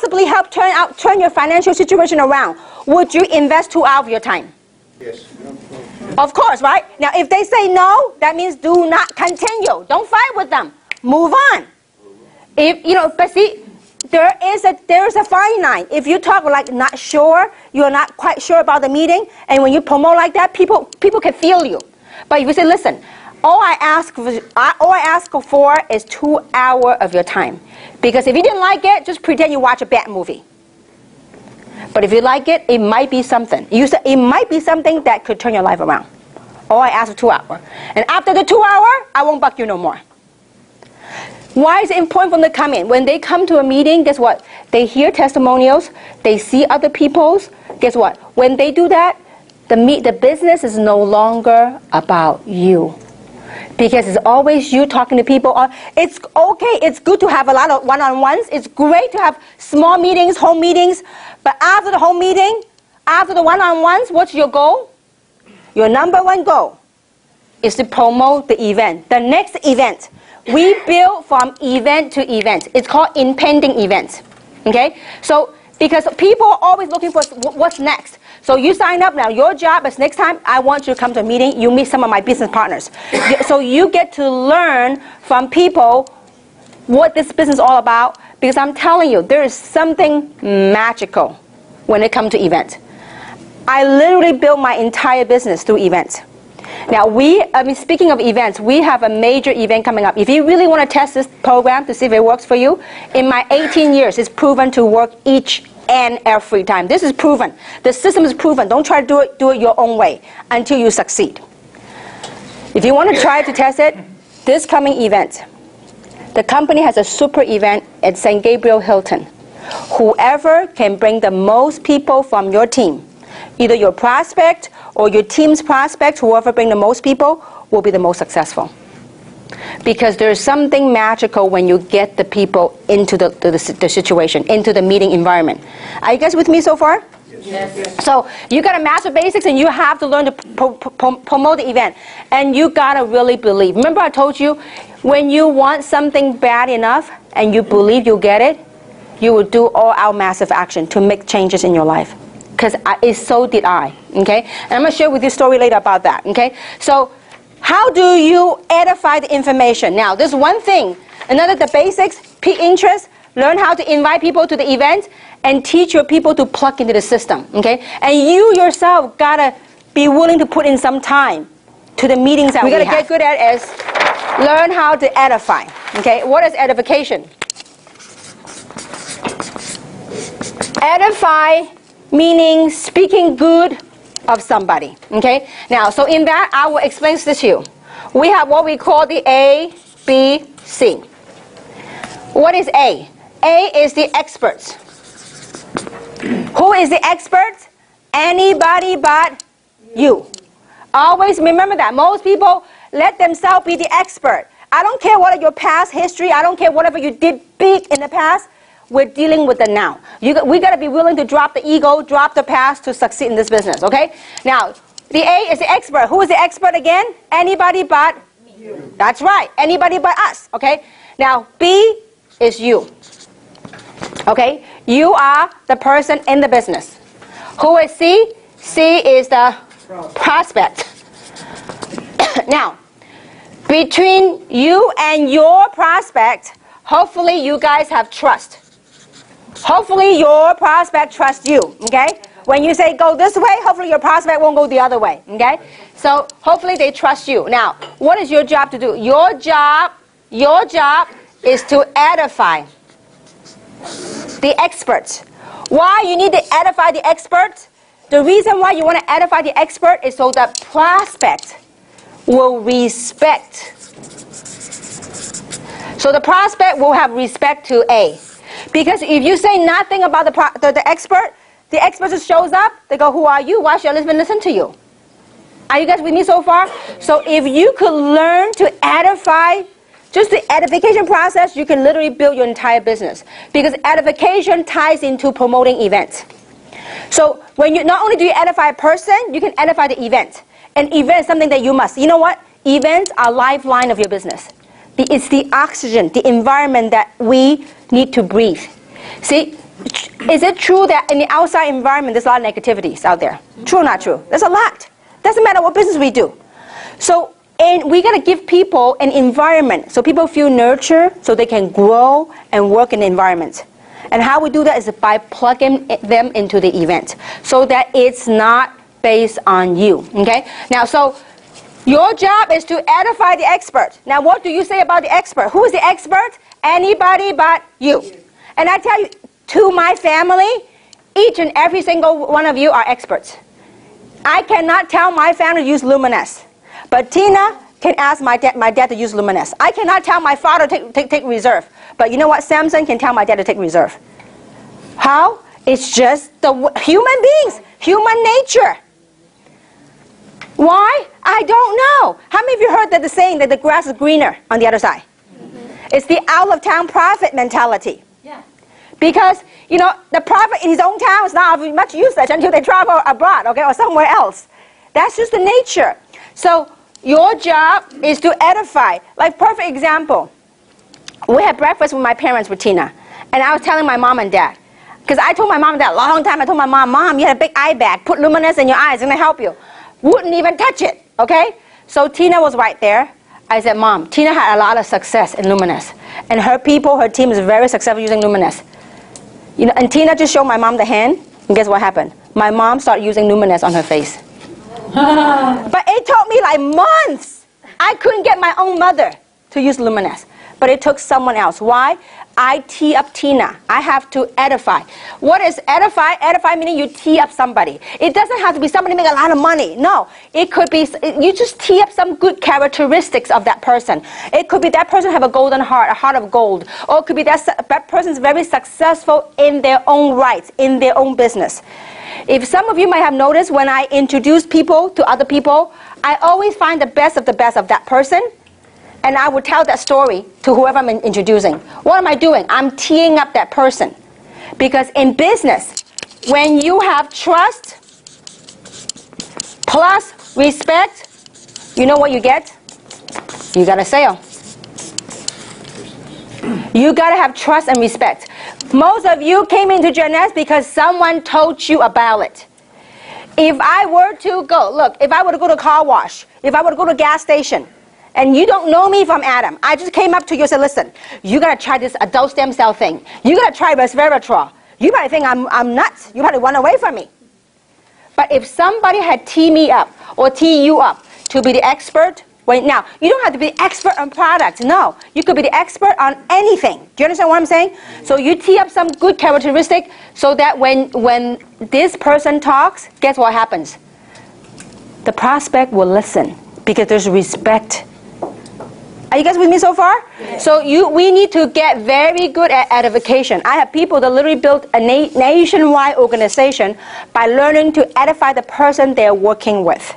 possibly help turn your financial situation around, would you invest 2 hours of your time? Yes. Of course, right? Now, if they say no, that means do not continue. Don't fight with them. Move on. If you know, but see, there is a fine line. If you talk like not sure, you're not quite sure about the meeting, and when you promote like that, people can feel you. But if you say, listen, all I ask for is 2 hours of your time, because if you didn't like it, just pretend you watch a bad movie. But if you like it, it might be something. You said it might be something that could turn your life around. All I ask for 2 hours, and after the 2 hours, I won't bug you no more. Why is it important for them to come in? When they come to a meeting, guess what? They hear testimonials. They see other people's. Guess what? When they do that, the business is no longer about you. Because it's always you talking to people. It's okay. It's good to have a lot of one-on-ones. It's great to have small meetings, home meetings. But after the home meeting, after the one-on-ones, what's your goal? Your number one goal is to promote the event, the next event. We build from event to event. It's called impending events. Okay? So, because people are always looking for what's next. So you sign up now. Your job is next time I want you to come to a meeting, you meet some of my business partners. So you get to learn from people what this business is all about. Because I'm telling you, there is something magical when it comes to events. I literally built my entire business through events. Now, speaking of events, we have a major event coming up. If you really want to test this program to see if it works for you, in my 18 years, it's proven to work each and every time. This is proven. The system is proven. Don't try to do it your own way until you succeed. If you want to try to test it, this coming event, the company has a super event at St. Gabriel Hilton. Whoever can bring the most people from your team, either your prospect or your team's prospect, whoever bring the most people will be the most successful. Because there's something magical when you get the people into the situation, into the meeting environment. Are you guys with me so far? Yes. So you got to master basics, and you have to learn to promote the event. And you got to really believe. Remember I told you, when you want something bad enough and you believe you'll get it, you will do all out massive action to make changes in your life. Because so did I. Okay? And I'm going to share with you a story later about that. Okay? So how do you edify the information? Now, there's one thing. Another, the basics, pique interest, learn how to invite people to the event, and teach your people to plug into the system. Okay? And you yourself got to be willing to put in some time to the meetings that we got to get good at is learn how to edify. Okay? What is edification? Edify meaning speaking good of somebody. Okay? Now, so in that, I will explain this to you. We have what we call the A, B, C. What is A? A is the experts. Who is the expert? Anybody but you. Always remember that. Most people let themselves be the expert. I don't care what your past history. I don't care whatever you did big in the past. We're dealing with the now. We got to be willing to drop the ego, drop the past to succeed in this business, okay? Now, the A is the expert. Who is the expert again? Anybody but you. That's right. Anybody but us, okay? Now, B is you, okay? You are the person in the business. Who is C? C is the prospect. Now, between you and your prospect, hopefully you guys have trust. Hopefully your prospect trusts you, okay? When you say go this way, hopefully your prospect won't go the other way, okay? So hopefully they trust you. Now, what is your job to do? Your job is to edify the experts. Why you need to edify the experts? The reason why you want to edify the expert is so that prospect will respect. So the prospect will have respect to A. Because if you say nothing about the expert just shows up, they go, who are you? Why should I even listen to you? Are you guys with me so far? So if you could learn to edify, just the edification process, you can literally build your entire business. Because edification ties into promoting events. So when you not only do you edify a person, you can edify the event. An event is something that you must. You know what? Events are lifeline of your business. It's the oxygen, the environment that we need to breathe. See, Is it true that in the outside environment there's a lot of negativities out there? True or not true? There's a lot. Doesn't matter what business we do. So, and we got to give people an environment so people feel nurtured, so they can grow and work in the environment. And how we do that is by plugging them into the event so that it's not based on you. Okay? Now, so your job is to edify the expert. Now, what do you say about the expert? Who is the expert? Anybody but you. And I tell you, to my family, each and every single one of you are experts. I cannot tell my family to use Luminous, but Tina can ask my dad to use Luminous. I cannot tell my father to take reserve, but you know what? Samson can tell my dad to take reserve. How? It's just the human beings, human nature. Why? I don't know. How many of you heard that the saying that the grass is greener on the other side? It's the out of town prophet mentality. Yeah. Because, you know, the prophet in his own town is not of much usage until they travel abroad, okay, or somewhere else. That's just the nature. So your job is to edify. Like, perfect example. We had breakfast with my parents, with Tina. And I was telling my mom and dad. Because I told my mom and dad a long time, I told my mom, Mom, you had a big eye bag. Put Luminous in your eyes, it's going to help you. Wouldn't even touch it, okay? So Tina was right there. I said, Mom, Tina had a lot of success in Luminous. And her people, her team is very successful using Luminous. You know, and Tina just showed my mom the hand. And guess what happened? My mom started using Luminous on her face. But it took me like months. I couldn't get my own mother to use Luminous. But it took someone else. Why? I tee up Tina. I have to edify. What is edify? Edify meaning you tee up somebody. It doesn't have to be somebody making a lot of money. No. It could be, you just tee up some good characteristics of that person. It could be that person have a golden heart, a heart of gold. Or it could be that person's very successful in their own rights, in their own business. If some of you might have noticed, when I introduce people to other people, I always find the best of that person. And I would tell that story to whoever I'm introducing. What am I doing? I'm teeing up that person. Because in business, when you have trust plus respect, you know what you get? You got a sale. You got to have trust and respect. Most of you came into Jeunesse because someone told you about it. If I were to go, look, if I were to go to a car wash, if I were to go to a gas station, and you don't know me from Adam, I just came up to you and said, listen, you got to try this adult stem cell thing. You got to try resveratrol. You probably think I'm nuts. You probably run away from me. But if somebody had teed me up or tee you up to be the expert, wait, now, you don't have to be expert on products. No, you could be the expert on anything. Do you understand what I'm saying? So you tee up some good characteristic so that when this person talks, guess what happens? The prospect will listen because there's respect. Are you guys with me so far? Yes. So we need to get very good at edification. I have people that literally built a nationwide organization by learning to edify the person they're working with.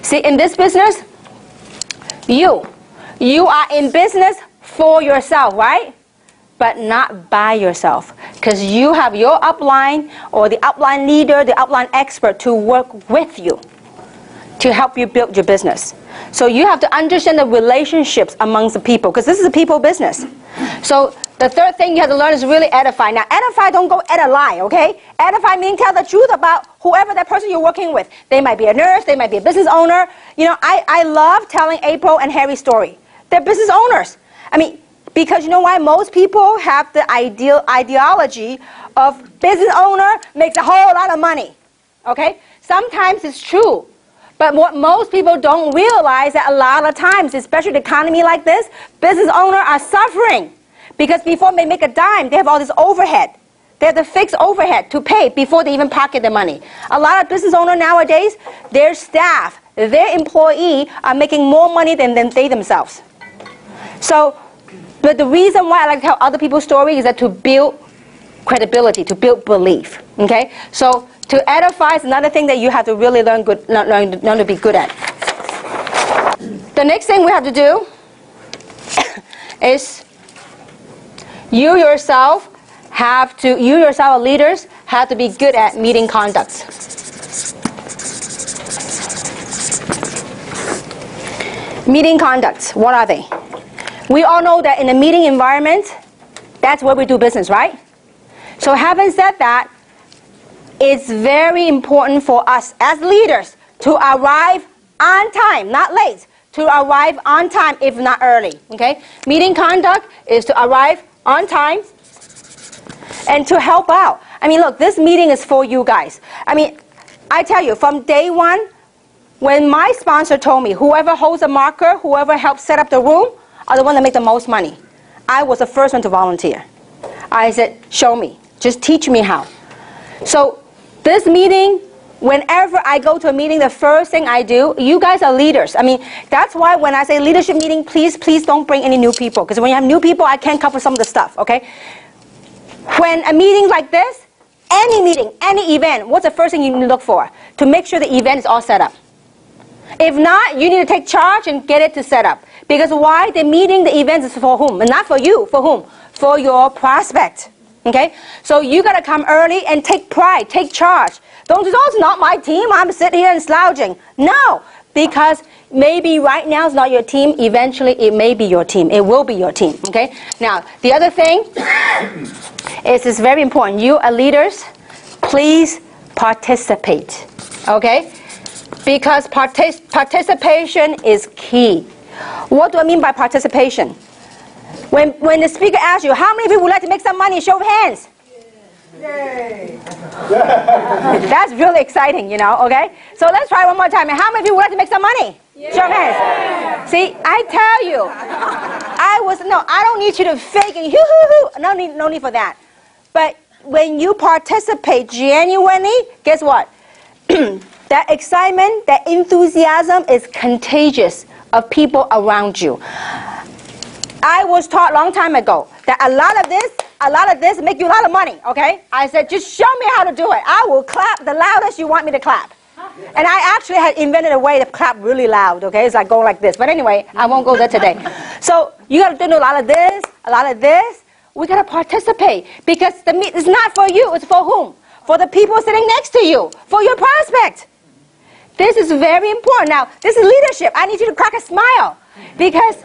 See, in this business, you are in business for yourself, right? But not by yourself. Because you have your upline or the upline leader, the upline expert to work with you to help you build your business. So you have to understand the relationships amongst the people, because this is a people business. So the third thing you have to learn is really edify. Now, edify, don't go ed a lie, okay? Edify means tell the truth about whoever that person you're working with. They might be a nurse, they might be a business owner. You know, I love telling April and Harry's story. They're business owners. I mean, because you know why? Most people have the ideology of business owner makes a whole lot of money, okay? Sometimes it's true. But what most people don't realize that a lot of times, especially the economy like this, business owners are suffering. Because before they make a dime, they have all this overhead. They have the fixed overhead to pay before they even pocket the money. A lot of business owners nowadays, their staff, their employee are making more money than they themselves. So, but the reason why I like to tell other people's story is that to build credibility, to build belief. Okay? So, to edify is another thing that you have to really learn to be good at. The next thing we have to do is you yourself leaders have to be good at meeting conducts. Meeting conducts, what are they? We all know that in a meeting environment, that's where we do business, right? So having said that, it's very important for us as leaders to arrive on time, not late, to arrive on time if not early, okay? Meeting conduct is to arrive on time and to help out. I mean, look, this meeting is for you guys. I mean, I tell you, from day one, when my sponsor told me, whoever holds a marker, whoever helps set up the room, are the one that make the most money. I was the first one to volunteer. I said, show me. Just teach me how. So this meeting, whenever I go to a meeting, the first thing I do, you guys are leaders. I mean, that's why when I say leadership meeting, please don't bring any new people. Because when you have new people, I can't cover some of the stuff, okay? When a meeting like this, any meeting, any event, what's the first thing you need to look for? To make sure the event is all set up. If not, you need to take charge and get it to set up. Because why? The meeting, the event is for whom? And not for you. For whom? For your prospect. Okay? So you got to come early and take pride, take charge. Don't just, oh, it's not my team, I'm sitting here and slouching. No, because maybe right now it's not your team. Eventually it may be your team. It will be your team. Okay? Now, the other thing is it's very important. You are leaders. Please participate. Okay? Because participation is key. What do I mean by participation? When the speaker asks you, how many people would like to make some money? Show of hands. Yay. That's really exciting, you know, okay? So let's try one more time. And how many people would like to make some money? Yeah. Show of hands. See, I tell you, I don't need you to fake and hoo-hoo-hoo. No need for that. But when you participate genuinely, guess what? That excitement, that enthusiasm is contagious of people around you. I was taught a long time ago that a lot of this make you a lot of money, okay? I said, just show me how to do it. I will clap the loudest you want me to clap. And I actually had invented a way to clap really loud, okay? It's like go like this. But anyway, I won't go there today. So you got to do a lot of this, a lot of this. We got to participate because it's not for you. It's for whom? For the people sitting next to you, for your prospect. This is very important. Now, this is leadership. I need you to crack a smile because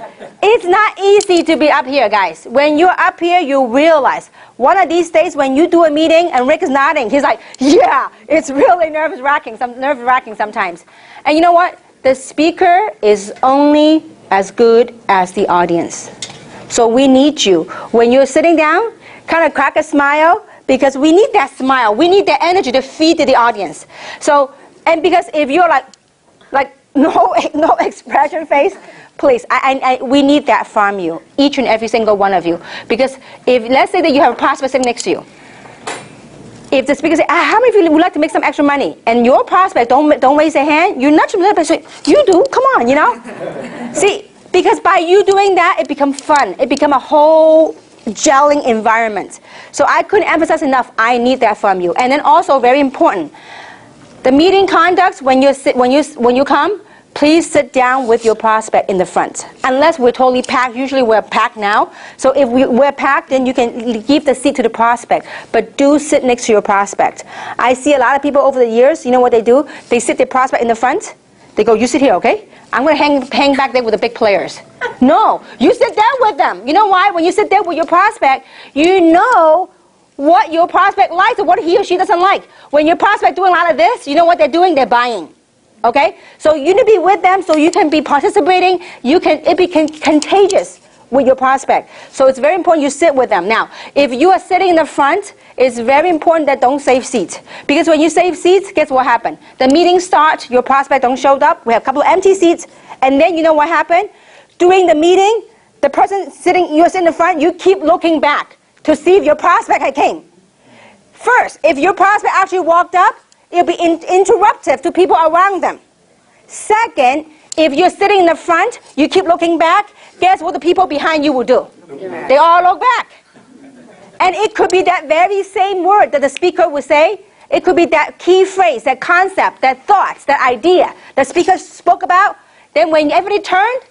it's not easy to be up here, guys. When you're up here, you realize one of these days when you do a meeting and Rick is nodding, he's like, yeah, it's really nerve-wracking sometimes. And you know what? The speaker is only as good as the audience. So we need you. When you're sitting down, kind of crack a smile because we need that smile. We need that energy to feed to the audience. So, and because if you're like no expression face, please, we need that from you, each and every single one of you. Because if, let's say that you have a prospect sitting next to you. If the speaker says, how many of you would like to make some extra money? And your prospect don't raise their hand, you nudge them a little bit, say, you do, come on, you know? See, because by you doing that, it becomes fun. It becomes a whole gelling environment. So I couldn't emphasize enough, I need that from you. And then also, very important, the meeting conduct, when you come, please sit down with your prospect in the front. Unless we're totally packed, usually we're packed now. So if we're packed, then you can give the seat to the prospect. But do sit next to your prospect. I see a lot of people over the years, you know what they do? They sit their prospect in the front. They go, you sit here, okay? I'm going to hang back there with the big players. No, you sit there with them. You know why? When you sit there with your prospect, you know what your prospect likes or what he or she doesn't like. When your prospect doing a lot of this, you know what they're doing? They're buying. Okay? So you need to be with them so you can be participating. It be contagious with your prospect. So it's very important you sit with them. Now, if you are sitting in the front, it's very important that don't save seats. Because when you save seats, guess what happened? The meeting starts, your prospect don't show up, we have a couple of empty seats, and then you know what happened? During the meeting, the person you're sitting in the front, you keep looking back to see if your prospect had came. First, if your prospect actually walked up, it'll be interruptive to people around them. Second, if you're sitting in the front, you keep looking back, guess what the people behind you will do? They all look back. And it could be that very same word that the speaker would say. It could be that key phrase, that concept, that thoughts, that idea the speaker spoke about. Then when everybody turned,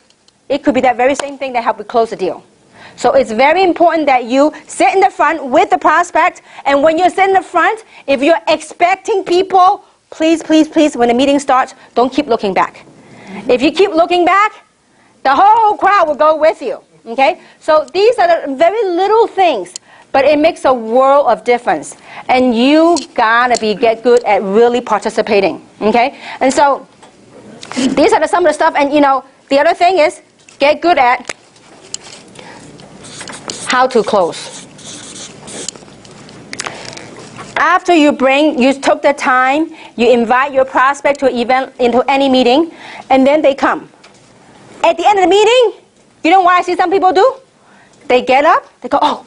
it could be that very same thing that helped you close the deal. So it's very important that you sit in the front with the prospect. And when you're sitting in the front, if you're expecting people, please, please, please, when the meeting starts, don't keep looking back. If you keep looking back, the whole crowd will go with you. Okay? So these are the very little things. But it makes a world of difference. And you gotta get good at really participating, okay? And so, these are some of the stuff, and the other thing is, get good at how to close. After you took the time, you invite your prospect to an event, into any meeting, and then they come. At the end of the meeting, you know what I see some people do? They get up, they go, oh,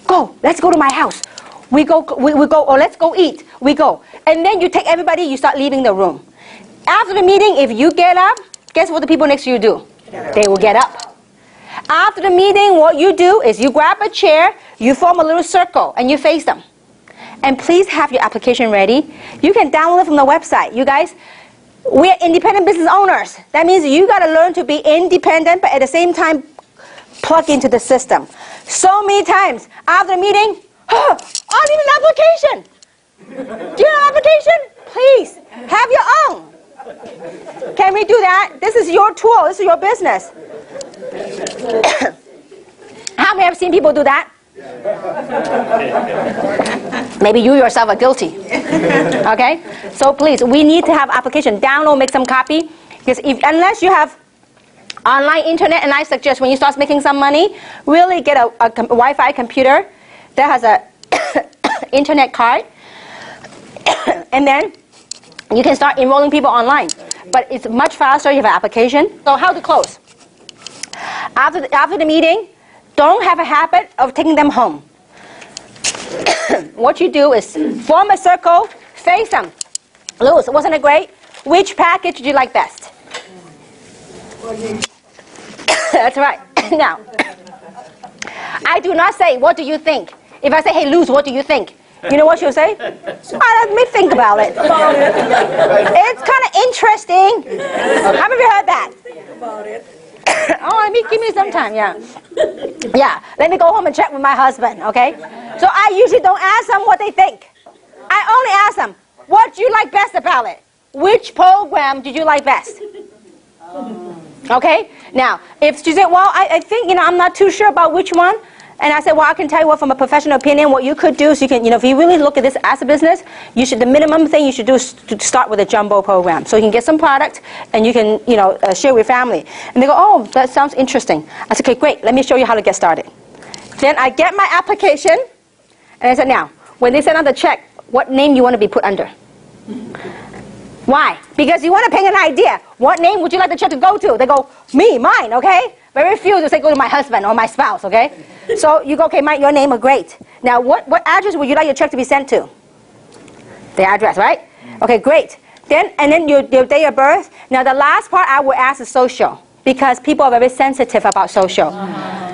go, let's go to my house. We go, or let's go eat. We go. And then you take everybody, you start leaving the room. After the meeting, if you get up, guess what the people next to you do? They will get up. After the meeting, what you do is you grab a chair, you form a little circle, and you face them. And please have your application ready. You can download it from the website. You guys, we are independent business owners. That means you got to learn to be independent, but at the same time, plug into the system. So many times, after the meeting, oh, I need an application. Do you have an application? Please, have your own. Can we do that? This is your tool. This is your business. How many have seen people do that? Maybe you yourself are guilty. Okay? So please, we need to have application. Download, make some copy. Because unless you have online internet, and I suggest when you start making some money, really get a Wi-Fi computer that has a internet card. And then you can start enrolling people online. But it's much faster if you have an application. So how to close? After the meeting, don't have a habit of taking them home. What you do is form a circle, face them. Luz, wasn't it great? Which package did you like best? That's right. Now, I do not say, what do you think? If I say, hey, Luz, what do you think? You know what she'll say? Let me think about it. It's kind of interesting. How many of you heard that? Think about it. Oh, give me some time, yeah. Yeah, let me go home and check with my husband, okay? So I usually don't ask them what they think. I only ask them, what do you like best about it? Which program did you like best? Okay? Now, if she said, well, I think, I'm not too sure about which one. And I said, well, I can tell you what, from a professional opinion, what you could do. So you can, if you really look at this as a business, the minimum thing you should do is to start with a jumbo program. So you can get some product and you can, share with your family. And they go, oh, that sounds interesting. I said, okay, great. Let me show you how to get started. Then I get my application. And I said, now, when they send out the check, what name you want to be put under? Why? Because you want to pick an idea. What name would you like the check to go to? They go, me, mine, okay? Very few will say go to my husband or my spouse, okay? So you go, okay, Mike, your name is great. Now, what address would you like your check to be sent to? The address, right? Okay, great. And then your date of birth. Now, the last part I will ask is social, because people are very sensitive about social.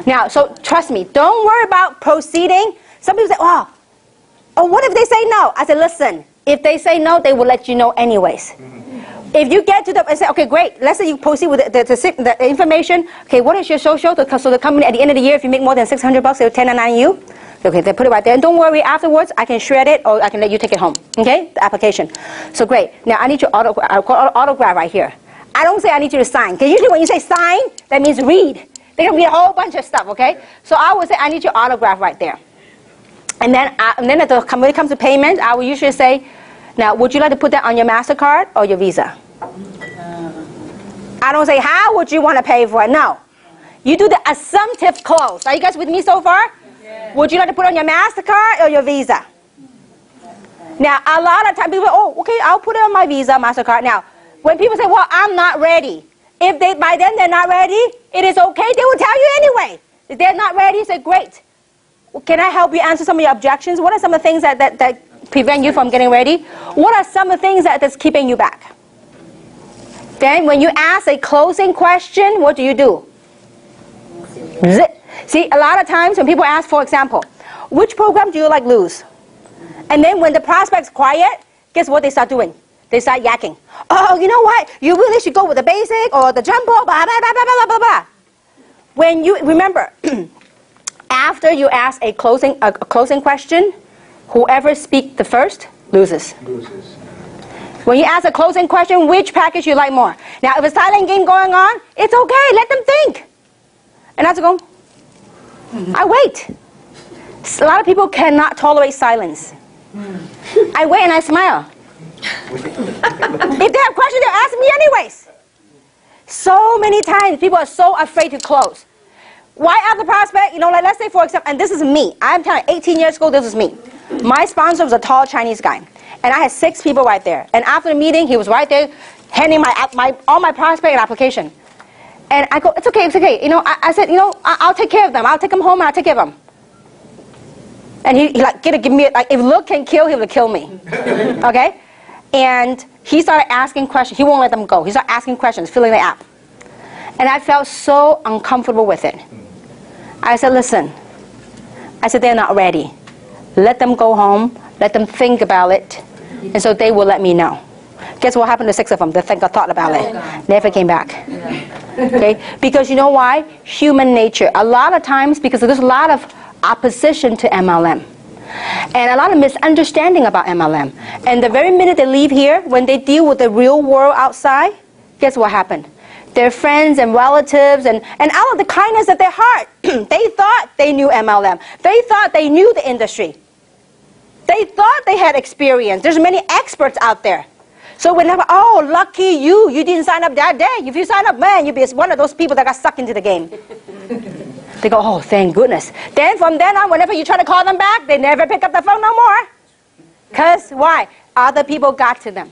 Now, so trust me, don't worry about proceeding. Some people say, oh, what if they say no? I said, listen, if they say no, they will let you know anyways. If you get to and say, okay, great, let's say you proceed with the information. Okay, what is your social? So the company, at the end of the year, if you make more than $600, they will 1099 you. Okay, they put it right there. And don't worry, afterwards, I can shred it or I can let you take it home. Okay, the application. So great. Now, I need your autograph right here. I don't say I need you to sign. Because usually when you say sign, that means read. They can read a whole bunch of stuff, okay? So I would say I need your autograph right there. And then when it comes to payment, I will usually say, now, would you like to put that on your MasterCard or your Visa? I don't say, how would you want to pay for it? No. You do the assumptive close. Are you guys with me so far? Yes. Would you like to put on your MasterCard or your Visa? Now, a lot of times people say, oh, okay, I'll put it on my Visa, MasterCard. Now, when people say, well, I'm not ready. If by then they're not ready, it is okay. They will tell you anyway. If they're not ready, say, great. Well, can I help you answer some of your objections? What are some of the things that prevent you from getting ready? What are some of the things that's keeping you back? Then when you ask a closing question, what do you do? See, a lot of times when people ask, for example, which program do you like Luz? And then when the prospect's quiet, guess what they start doing? They start yakking. Oh, you know what? You really should go with the basic or the jumbo, blah, blah, blah, blah, blah, blah, blah. When you, remember, after you ask a closing question, whoever speaks the first loses. When you ask a closing question, which package you like more? Now, if a silent game going on, it's okay. Let them think. And I have to go, I wait. A lot of people cannot tolerate silence. I wait and I smile. If they have questions, they'll ask me anyways. So many times, people are so afraid to close. Why other prospect? You know, like let's say for example, and this is me. I'm telling you, 18 years ago, this is me. My sponsor was a tall Chinese guy. And I had 6 people right there. And after the meeting, he was right there, handing all my prospect and application. And I go, it's okay, it's okay. You know, I said, you know, I'll take care of them. I'll take them home and I'll take care of them. And he like, give me, like, if look can kill, he will kill me. Okay? And he started asking questions. He won't let them go. He started asking questions, filling the app. And I felt so uncomfortable with it. I said, listen. I said, they're not ready. Let them go home. Let them think about it. And so they will let me know. Guess what happened to 6 of them? They thought about it. Never came back. Okay? Because you know why? Human nature. A lot of times, because there's a lot of opposition to MLM. And a lot of misunderstanding about MLM. And the very minute they leave here, when they deal with the real world outside, guess what happened? Their friends and relatives and out of the kindness of their heart, they thought they knew MLM. They thought they knew the industry. They thought they had experience. There's many experts out there. So whenever, oh, lucky you didn't sign up that day. If you sign up, man, you'd be one of those people that got sucked into the game. They go, oh, thank goodness. Then from then on, whenever you try to call them back, they never pick up the phone no more. Because why? Other people got to them.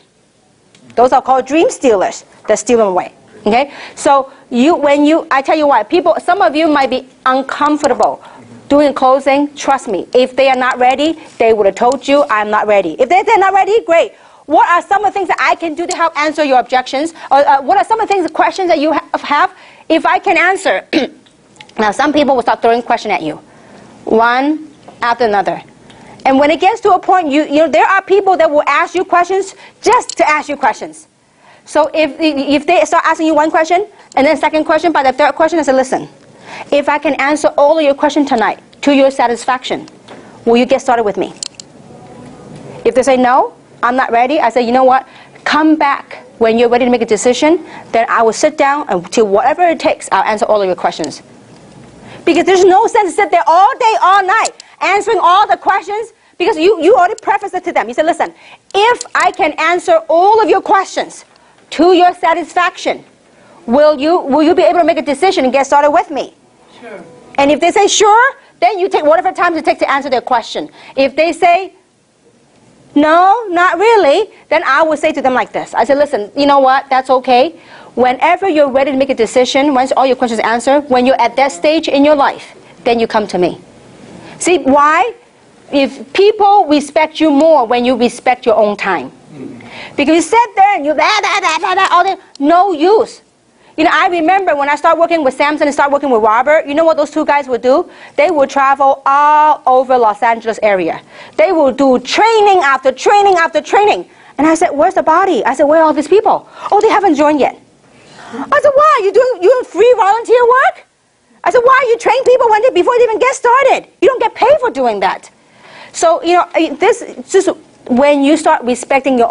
Those are called dream stealers that steal them away. Okay? So I tell you what, some of you might be uncomfortable doing closing. Trust me, if they are not ready, they would have told you, I'm not ready. If they're not ready, great. What are some of the things that I can do to help answer your objections? Or what are some of the things, questions that you have? If I can answer. Now, some people will start throwing questions at you, one after another. And when it gets to a point, you know, there are people that will ask you questions just to ask you questions. So if they start asking you one question, and then second question, by the third question, I say, listen, if I can answer all of your questions tonight to your satisfaction, will you get started with me? If they say no, I'm not ready, I say, you know what, come back when you're ready to make a decision, then I will sit down until whatever it takes, I'll answer all of your questions. Because there's no sense to sit there all day, all night, answering all the questions, because you already prefaced it to them. You said, listen, if I can answer all of your questions to your satisfaction, will you be able to make a decision and get started with me? Sure. And if they say sure, then you take whatever time it takes to answer their question. If they say, no, not really, then I will say to them like this. I said, listen, you know what, that's okay. Whenever you're ready to make a decision, once all your questions are answered, when you're at that stage in your life, then you come to me. See, why? If people respect you more when you respect your own time. Because you sit there and you all day, no use. You know, I remember when I started working with Samson and started working with Robert, you know what those 2 guys would do? They would travel all over Los Angeles area. They will do training after training after training. And I said, where's the body? I said, where are all these people? Oh, they haven't joined yet. I said, why? You doing free volunteer work? I said, why? You train people before they even get started. You don't get paid for doing that. So, you know, this just when you start respecting your